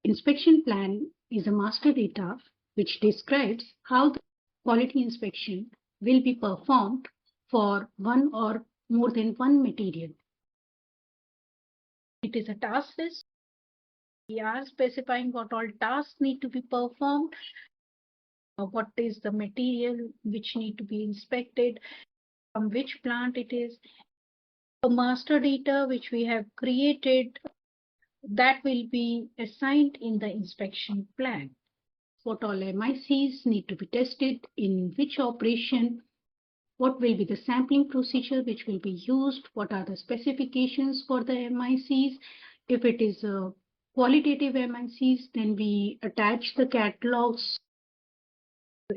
Inspection plan is a master data which describes how the quality inspection will be performed for one or more than one material. It is a task list. We are specifying what all tasks need to be performed, what is the material which need to be inspected, from which plant it is. A master data which we have created that will be assigned in the inspection plan. What all MICs need to be tested, in which operation, what will be the sampling procedure which will be used, what are the specifications for the MICs. If it is a qualitative MICs, then we attach the catalogs.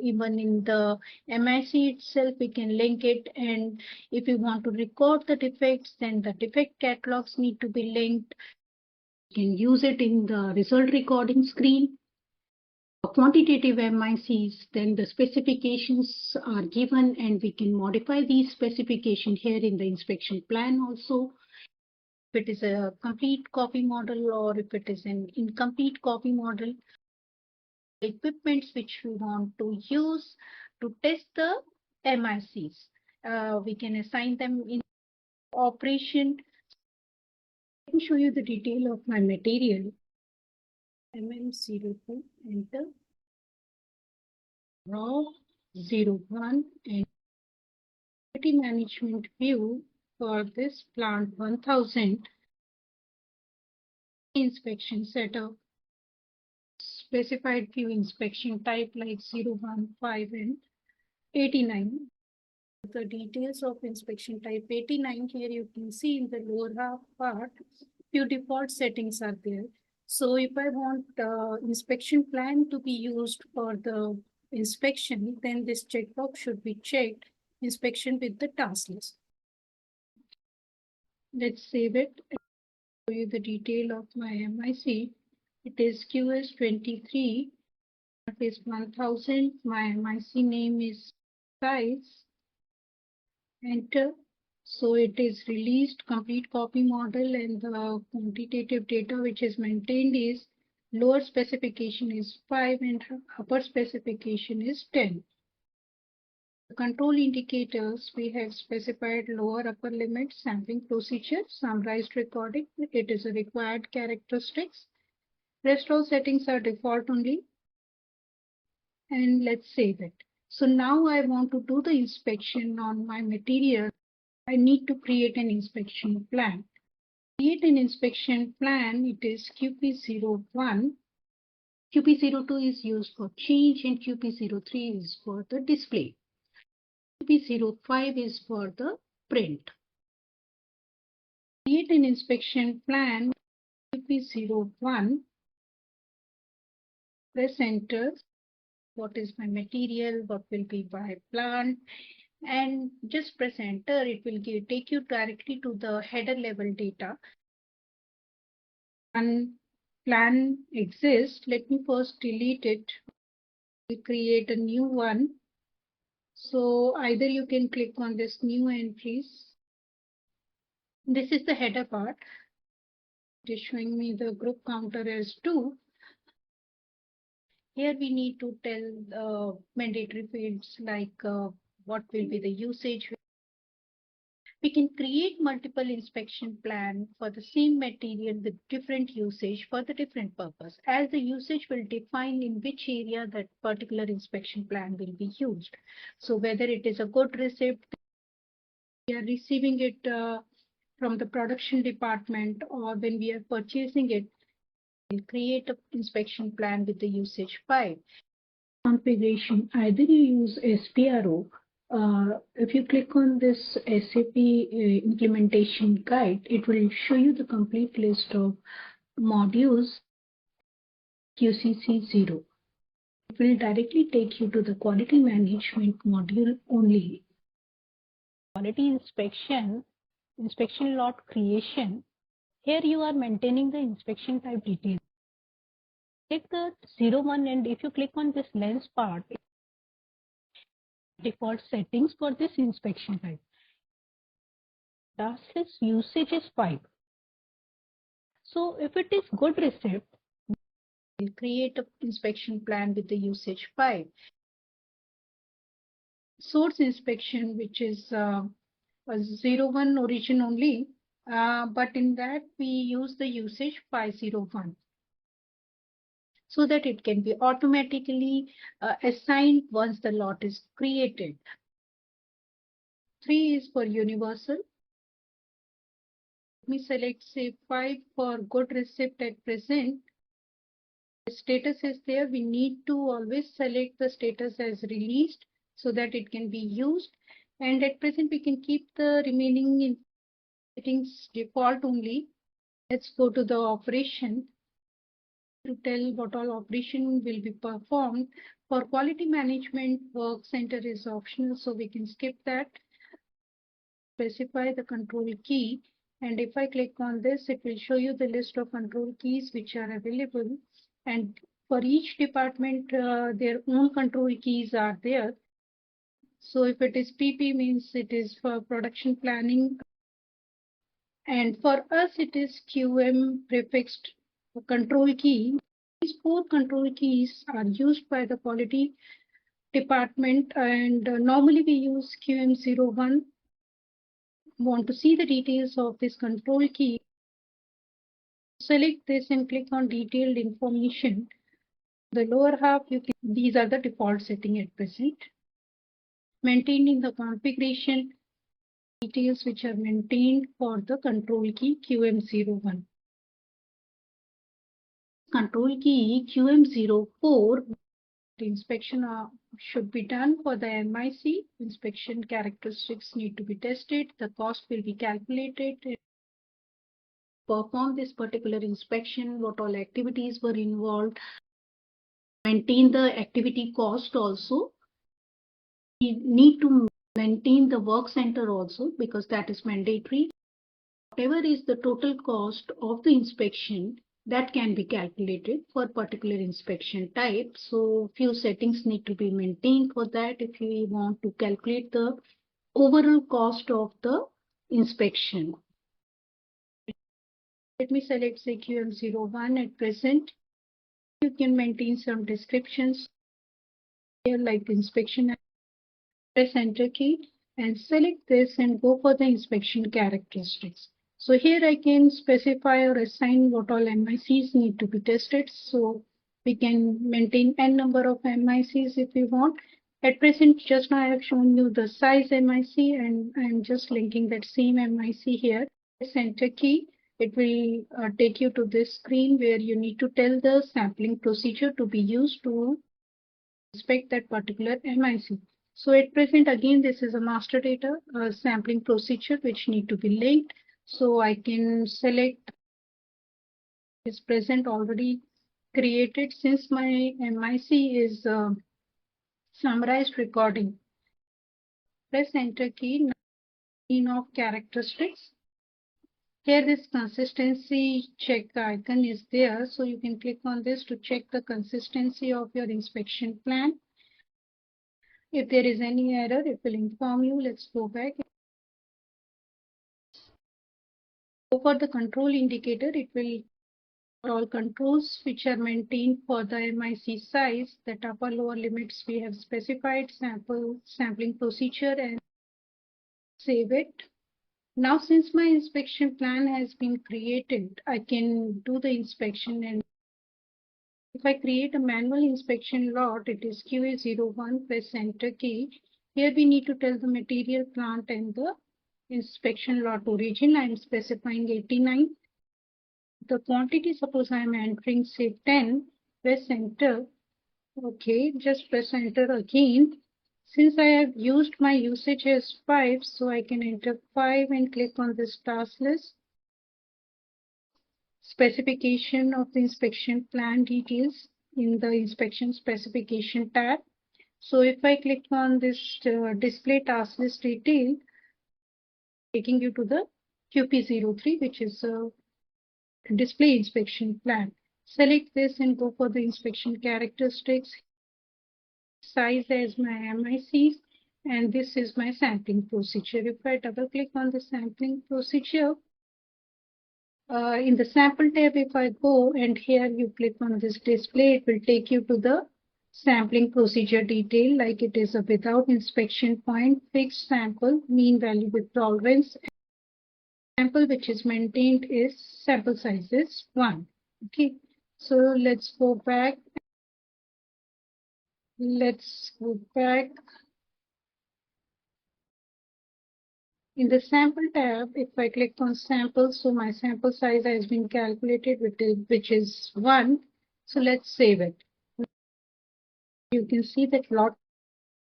Even in the MIC itself, we can link it, and if we want to record the defects, then the defect catalogs need to be linked. We can use it in the result recording screen. For quantitative MICs, then the specifications are given and we can modify these specifications here in the inspection plan also. If it is a complete copy model or if it is an incomplete copy model, the equipments which we want to use to test the MICs, we can assign them in operation. Let me show you the detail of my material. MM02, enter. Raw 01 and quality management view for this plant 1000. Inspection setup. Specified view inspection type like 015 and 89. The details of inspection type 89 here you can see in the lower half part, few default settings are there. So if I want inspection plan to be used for the inspection, then this checkbox should be checked, inspection with the task list. Let's save it and show you the detail of my MIC. It is QS23, it is 1000, my MIC name is size, enter. So it is released complete copy model, and the quantitative data which is maintained is lower specification is 5 and upper specification is 10. The control indicators, we have specified lower upper limit, sampling procedure, summarized recording. It is a required characteristics. Rest all settings are default only. And let's save it. So now I want to do the inspection on my material. I need to create an inspection plan. Create an inspection plan, it is QP01. QP02 is used for change and QP03 is for the display. QP05 is for the print. Create an inspection plan, QP01. Press enter. What is my material? What will be my plant? And just press enter. It will take you directly to the header level data. And plan exists. Let me first delete it. We create a new one. So either you can click on this new entries. This is the header part. It is showing me the group counter as 2. Here we need to tell mandatory fields like what will be the usage. We can create multiple inspection plan for the same material with different usage for the different purpose, as the usage will define in which area that particular inspection plan will be used. So whether it is a good receipt, we are receiving it from the production department, or when we are purchasing it, we'll create an inspection plan with the usage 5. Configuration, either you use SPRO. If you click on this SAP implementation guide, it will show you the complete list of modules QCC 0. It will directly take you to the quality management module only. Quality inspection, inspection lot creation. Here you are maintaining the inspection type details. Take the 01 and if you click on this lens part, default settings for this inspection type. Task list usage is 5. So if it is good receipt, We'll create an inspection plan with the usage 5. Source inspection, which is a 01 origin only, but in that we use the usage 501 so that it can be automatically assigned once the lot is created. 3 is for universal. Let me select say 5 for good receipt at present. The status is there. We need to always select the status as released so that it can be used. And at present we can keep the remaining settings default only. Let's go to the operation to tell what all operation will be performed. For quality management, work center is optional, so we can skip that. Specify the control key, and if I click on this, it will show you the list of control keys which are available. And for each department, their own control keys are there. So if it is PP means it is for production planning. And for us, it is QM prefixed control key. These 4 control keys are used by the quality department, and normally we use QM01. Want to see the details of this control key? Select this and click on detailed information. The lower half, these are the default setting at present. Maintaining the configuration details which are maintained for the control key QM01. Control key QM04, the inspection should be done for the MIC. Inspection characteristics need to be tested. The cost will be calculated. Perform this particular inspection, what all activities were involved. Maintain the activity cost also. We need to maintain the work center also because that is mandatory. Whatever is the total cost of the inspection, that can be calculated for particular inspection type. So few settings need to be maintained for that if you want to calculate the overall cost of the inspection. Let me select say QM01 at present. You can maintain some descriptions here like inspection. Press enter key and select this and go for the inspection characteristics. So here I can specify or assign what all MICs need to be tested. So we can maintain n number of MICs if we want. At present, just now I have shown you the size MIC and I'm just linking that same MIC here. Press enter key. It will take you to this screen where you need to tell the sampling procedure to be used to inspect that particular MIC. So at present, again, this is a master data sampling procedure which need to be linked. So I can select is present already created since my MIC is summarized recording. Press enter key, in of characteristics. Here this consistency check icon is there. So you can click on this to check the consistency of your inspection plan. If there is any error, it will inform you. Let's go back. For the control indicator, it will all controls which are maintained for the MIC size, that upper lower limits we have specified, sampling procedure, and save it. Now since my inspection plan has been created, I can do the inspection, and if I create a manual inspection lot, it is QA01, press enter key. Here we need to tell the material, plant and the inspection lot origin. I am specifying 89. The quantity, suppose I am entering say 10, press enter. Okay, just press enter again. Since I have used my usage as 5, so I can enter 5 and click on this task list. Specification of the inspection plan details in the inspection specification tab. So if I click on this display task list detail, taking you to the QP03, which is a display inspection plan. Select this and go for the inspection characteristics. Size as my MICs, and this is my sampling procedure. If I double click on the sampling procedure, In the sample tab, if I go and here you click on this display, it will take you to the sampling procedure detail, like it is a without inspection point, fixed sample, mean value with tolerance. Sample which is maintained is sample size is 1. Okay, so let's go back. Let's go back. In the sample tab, if I click on sample, so my sample size has been calculated, which is 1. So let's save it. You can see that lot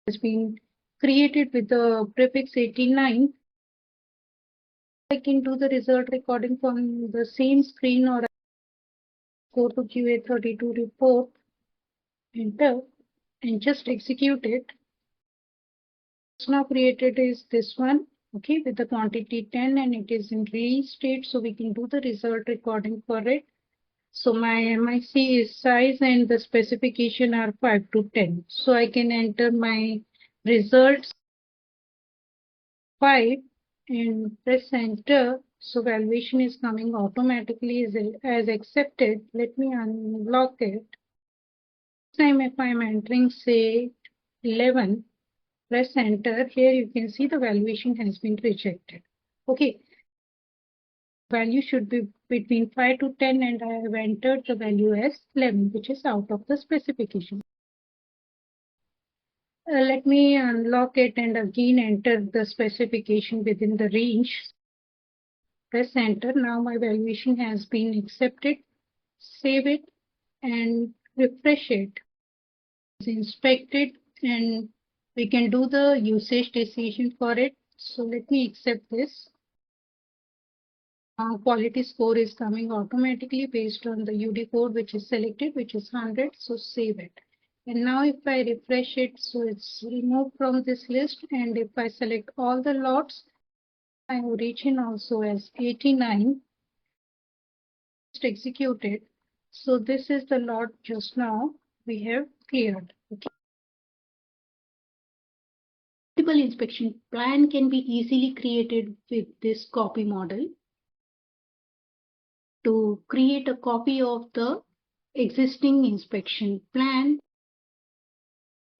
has been created with the prefix 89. I can do the result recording from the same screen, or go to QA32 report, enter, and just execute it. It's now created is this one, okay, with the quantity 10, and it is in release state, so we can do the result recording for it. So my MIC is size and the specification are 5 to 10. So I can enter my results 5 and press enter. So valuation is coming automatically as accepted. Let me unlock it. This time if I'm entering say 11, press enter. Here you can see the valuation has been rejected. Okay. Value should be between 5 to 10 and I have entered the value as 11, which is out of the specification. Let me unlock it and again enter the specification within the range. Press enter. Now my valuation has been accepted. Save it and refresh it. It's inspected and we can do the usage decision for it. So let me accept this. Quality score is coming automatically based on the UD code which is selected, which is 100. So save it. And now if I refresh it, so it's removed from this list. And if I select all the lots, my origin also as 89. Just execute it. So this is the lot just now we have cleared. Okay. Multiple inspection plan can be easily created with this copy model. To create a copy of the existing inspection plan,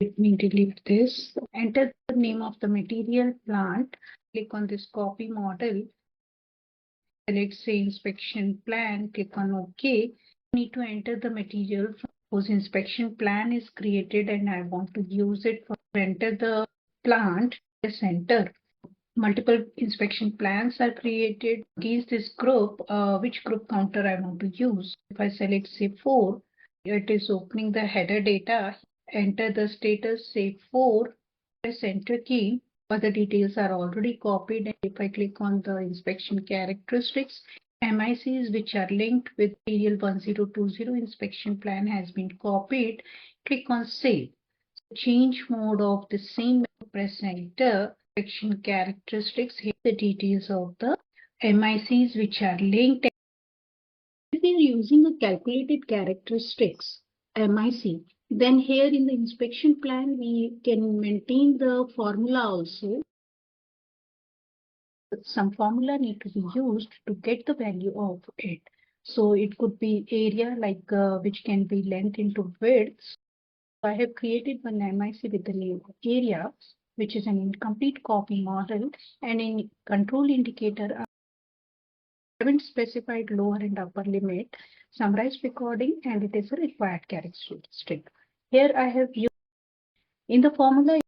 let me delete this. Enter the name of the material plant. Click on this copy model. Select say inspection plan. Click on OK. You need to enter the material. Suppose inspection plan is created and I want to use it for enter the plant. Press enter. Multiple inspection plans are created against this group. Which group counter I want to use? If I select say 4, it is opening the header data. Enter the status say 4, press enter key. Other details are already copied. And if I click on the inspection characteristics, MICs which are linked with serial 1020 inspection plan has been copied. Click on save. Change mode of the same, press enter. Inspection characteristics, here the details of the MICs which are linked. If we are using a calculated characteristics MIC, then here in the inspection plan we can maintain the formula also. Some formula need to be used to get the value of it. So it could be area, like which can be length into width. I have created one MIC with the name area, which is an incomplete copy model, and in control indicator I haven't specified lower and upper limit, summarized recording, and it is a required characteristic. Here I have used in the formula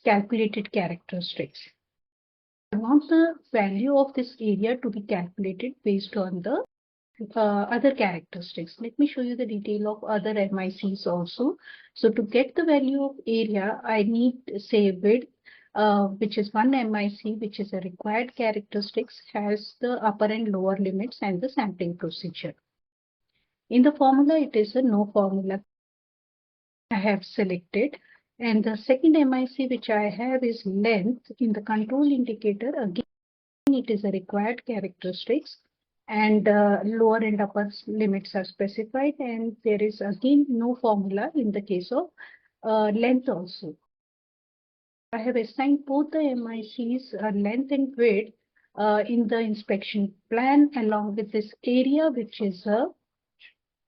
calculated characteristics. I want the value of this area to be calculated based on the other characteristics. Let me show you the detail of other MICs also. So to get the value of area, I need say width, which is one MIC, which is a required characteristics, has the upper and lower limits and the sampling procedure. In the formula, it is a no formula I have selected. And the second MIC which I have is length. In the control indicator, again, it is a required characteristics, and lower and upper limits are specified, and there is again no formula in the case of length also. I have assigned both the MICs length and width in the inspection plan along with this area, which is a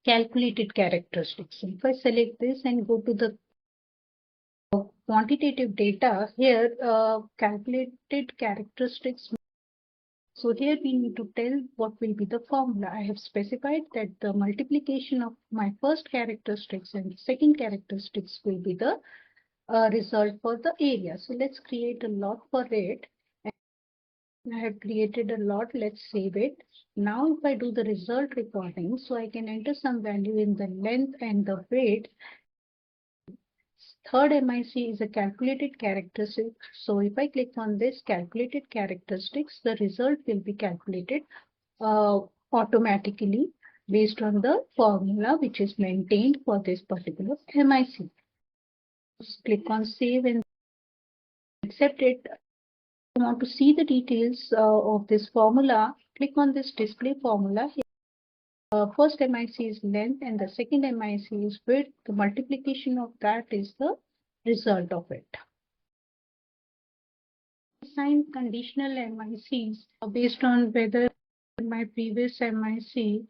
calculated characteristics. If I select this and go to the quantitative data here, calculated characteristics. So here we need to tell what will be the formula. I have specified that the multiplication of my first characteristics and second characteristics will be the result for the area. So let's create a lot for it. I have created a lot. Let's save it. Now if I do the result recording, so I can enter some value in the length and the weight. Third MIC is a calculated characteristic. So if I click on this calculated characteristics, the result will be calculated automatically based on the formula which is maintained for this particular MIC. Just click on save and accept it. If you want to see the details of this formula, click on this display formula. First MIC is length and the second MIC is width. The multiplication of that is the result of it. Assign conditional MICs based on whether my previous MIC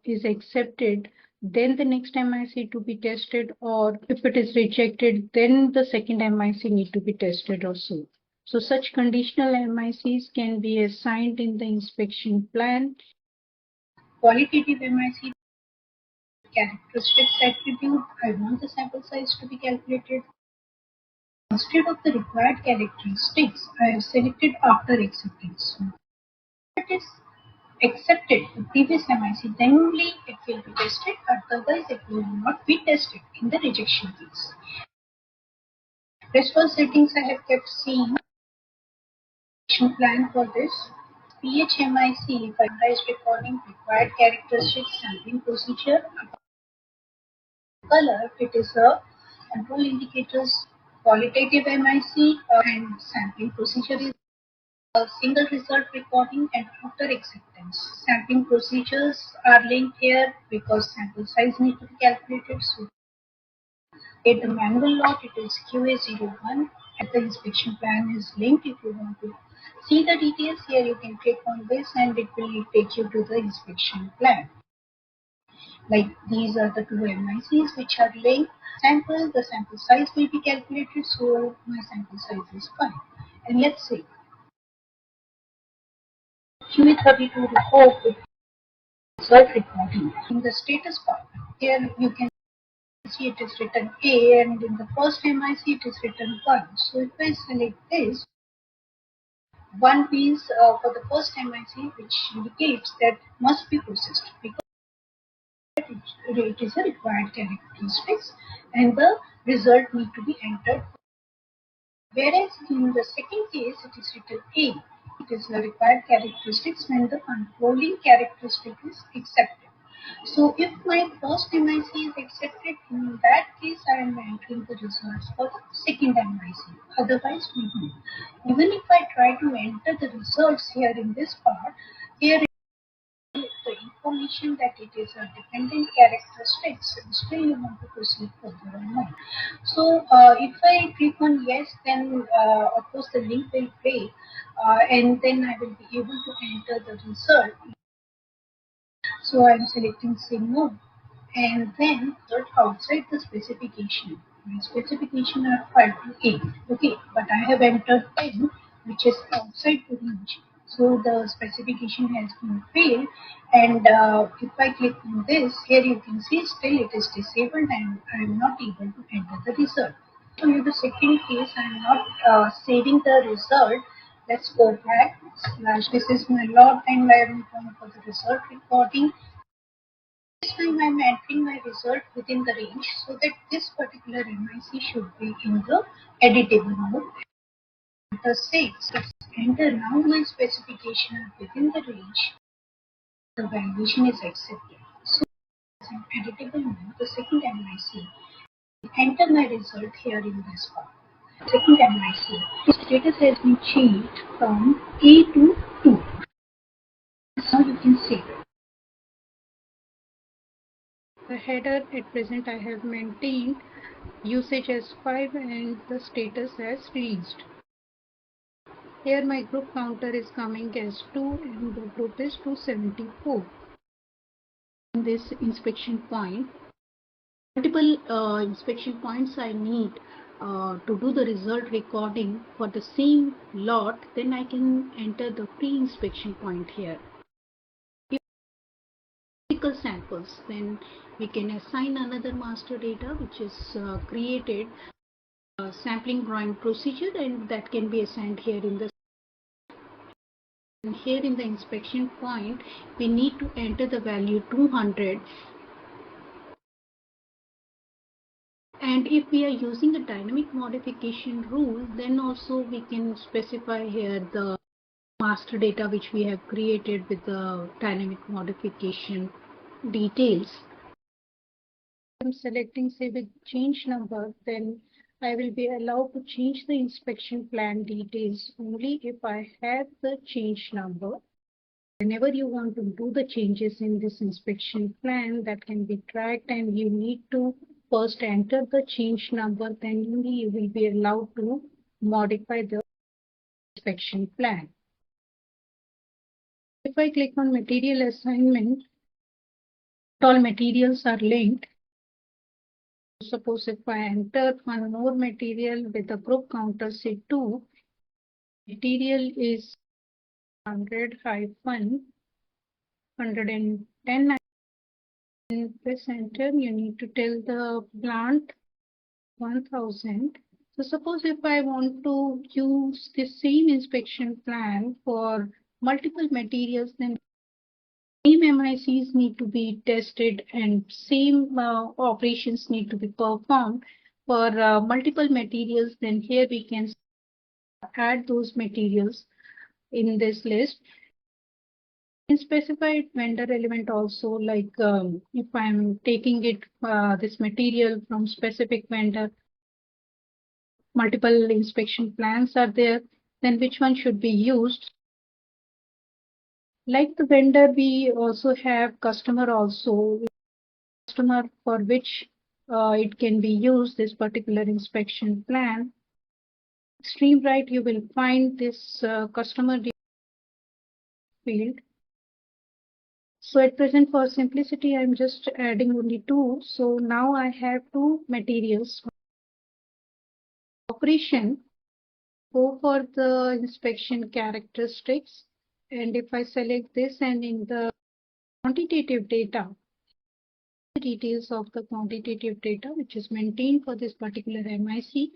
is accepted, then the next MIC to be tested, or if it is rejected, then the second MIC need to be tested or so. So such conditional MICs can be assigned in the inspection plan. Qualitative MIC characteristics attribute. I want the sample size to be calculated. Instead of the required characteristics, I have selected after acceptance. So if it is accepted the previous MIC, then only it will be tested, otherwise it will not be tested in the rejection case. Rest all settings I have kept same. Plan for this. PHMIC, finalized recording, required characteristics, sampling procedure. Color, it is a control indicators, qualitative MIC, and sampling procedure is a single result recording and after acceptance. Sampling procedures are linked here because sample size need to be calculated. So at the manual log, it is QA01 and the inspection plan is linked. If you want to see the details here, you can click on this and it will take you to the inspection plan. Like these are the two MICs which are linked. The sample size will be calculated, so my sample size is 5. And let's see. QA32 report with result recording. In the status part, here you can see it is written A, and in the first MIC it is written 1. So if I select this, 1 means for the first MIC, which indicates that must be processed because it is a required characteristics and the result need to be entered. Whereas in the second case, it is written A. It is the required characteristics when the controlling characteristic is accepted. So if my first MIC is accepted, in that case I am entering the results for the second MIC. Otherwise, we won't. Even if I try to enter the results here in this part, here the information that it is a dependent characteristics, still you want to proceed further or not. So if I click on yes, then of course the link will play and then I will be able to enter the result. So I am selecting say no, and then search outside the specification. My specification are 5 to 8. Okay, but I have entered 10, which is outside the range. So the specification has been failed, and if I click on this, here you can see still it is disabled and I am not able to enter the result. So in the second case, I am not saving the result. Let's go back. This is my log and I am going for the result recording. This time I am entering my result within the range so that this particular MIC should be in the editable mode. The 6, let's enter now my specification are within the range. The validation is accepted. So in editable mode, the second MIC. Enter my result here in this part. Second MIC. The status has been changed from A to 2. Now you can see the header at present I have maintained usage as 5 and the status as released. Here my group counter is coming as 2 and the group is 274. In this inspection point, multiple inspection points I need to do the result recording for the same lot, then I can enter the pre-inspection point here. Samples, then we can assign another master data which is created sampling drawing procedure, and that can be assigned here in the inspection point. We need to enter the value 200, and if we are using a dynamic modification rule, then also we can specify here the master data which we have created with the dynamic modification details. I'm selecting say with change number, then I will be allowed to change the inspection plan details only if I have the change number. Whenever you want to do the changes in this inspection plan, that can be tracked, and you need to first enter the change number, then only you will be allowed to modify the inspection plan. If I click on material assignment, all materials are linked. Suppose if I enter one more material with a group counter say 2, material is 100-110, and press enter. You need to tell the plant 1000. So suppose if I want to use the same inspection plan for multiple materials, then same MICs need to be tested and same operations need to be performed for multiple materials. Then here we can add those materials in this list. In specified vendor element also, like if I'm taking it this material from specific vendor, multiple inspection plans are there, then which one should be used? Like the vendor, we also have customer also, customer for which it can be used, this particular inspection plan. Extreme right, you will find this customer field. So at present, for simplicity, I'm just adding only 2. So now I have 2 materials. Operation, go for the inspection characteristics. And if I select this, and in the quantitative data, the details of the quantitative data which is maintained for this particular MIC,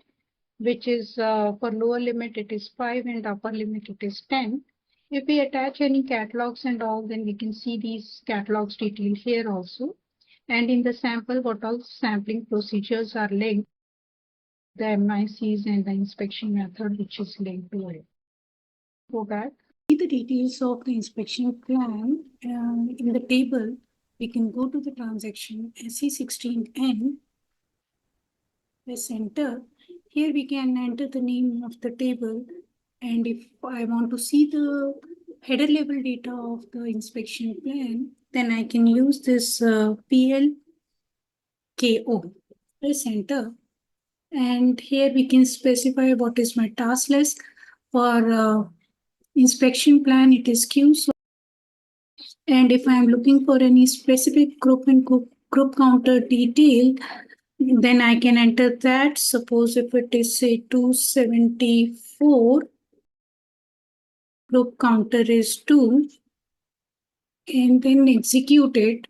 which is for lower limit it is 5 and upper limit it is 10. If we attach any catalogs and all, then we can see these catalogs detailed here also. And in the sample, what all sampling procedures are linked, the MICs and the inspection method which is linked to it. Go back. See the details of the inspection plan in the table. We can go to the transaction SE16N, press enter. Here we can enter the name of the table, and if I want to see the header level data of the inspection plan, then I can use this PLKO. Press enter, and here we can specify what is my task list. For inspection plan, it is Q. So, and if I am looking for any specific group and group counter detail, then I can enter that. Suppose if it is say 274, group counter is 2, and then execute it.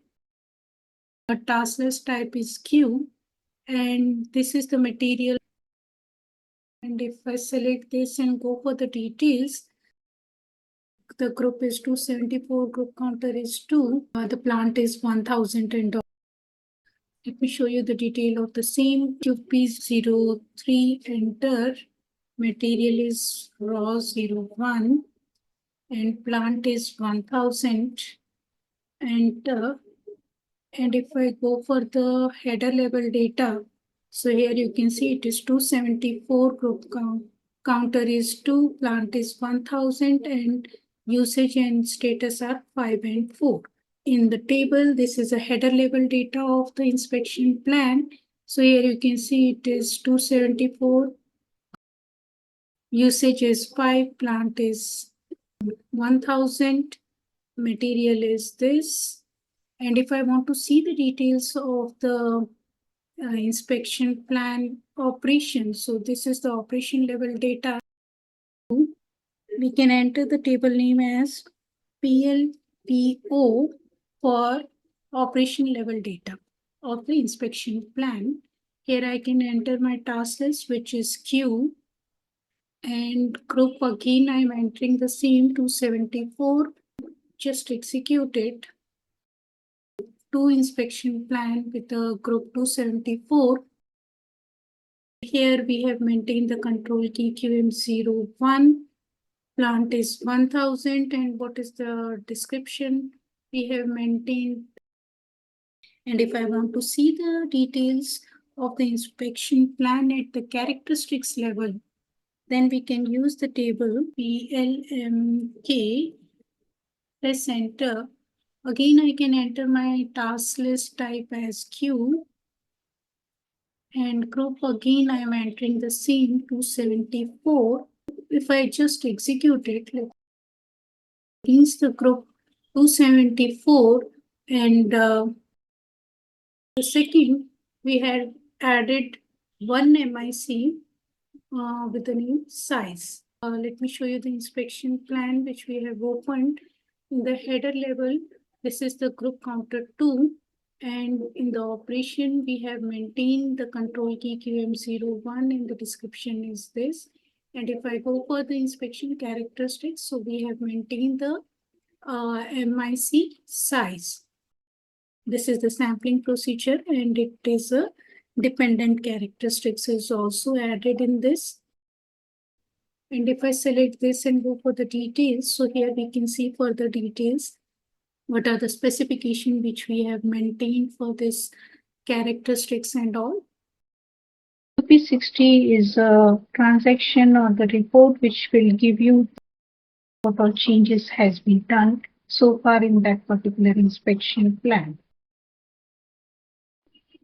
A task list type is Q, and this is the material. And if I select this and go for the details, the group is 274, group counter is 2, the plant is 1000 and all. Let me show you the detail of the same. QP03, enter. Material is raw 01 and plant is 1000. Enter. And if I go for the header level data, so here you can see it is 274, group counter is 2, plant is 1000, and usage and status are 5 and 4. In the table, this is a header level data of the inspection plan. So here you can see it is 274. usage is 5, plant is 1000, material is this. And if I want to see the details of the inspection plan operation, so this is the operation level data. We can enter the table name as PLPO for operation level data of the inspection plan. Here I can enter my task list, which is Q, and group again I'm entering the same 274. Just execute it. To inspection plan with the group 274. Here we have maintained the control key QM01. Plant is 1000, and what is the description? We have maintained. And if I want to see the details of the inspection plan at the characteristics level, then we can use the table PLMK, press enter. Again, I can enter my task list type as Q, and group again I am entering the same 274. If I just execute it, against the group 274, and the second we had added one MIC with the name size. Let me show you the inspection plan which we have opened. In the header level, this is the group counter 2, and in the operation we have maintained the control key QM01, and the description is this. And if I go for the inspection characteristics, so we have maintained the MIC size. This is the sampling procedure, and it is a dependent characteristics is also added in this. And if I select this and go for the details, so here we can see further details. What are the specifications which we have maintained for this characteristics and all. QP60 is a transaction or the report which will give you what all changes has been done so far in that particular inspection plan.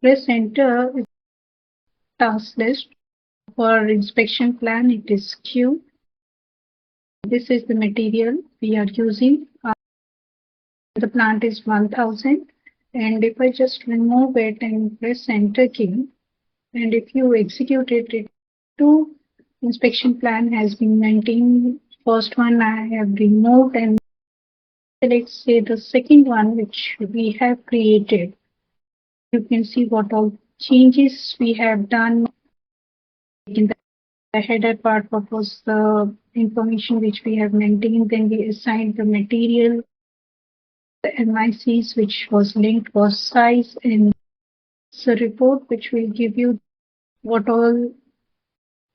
Press enter. Task list. For inspection plan, it is Q. This is the material we are using. The plant is 1000. And if I just remove it and press enter key, and if you execute it, two inspection plan has been maintained. First one I have removed, and let's say the second one which we have created. You can see what all changes we have done in the header part. What was the information which we have maintained? Then we assigned the material. The MICs which was linked was size, and the report which will give you what all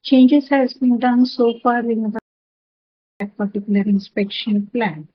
changes has been done so far in that particular inspection plan.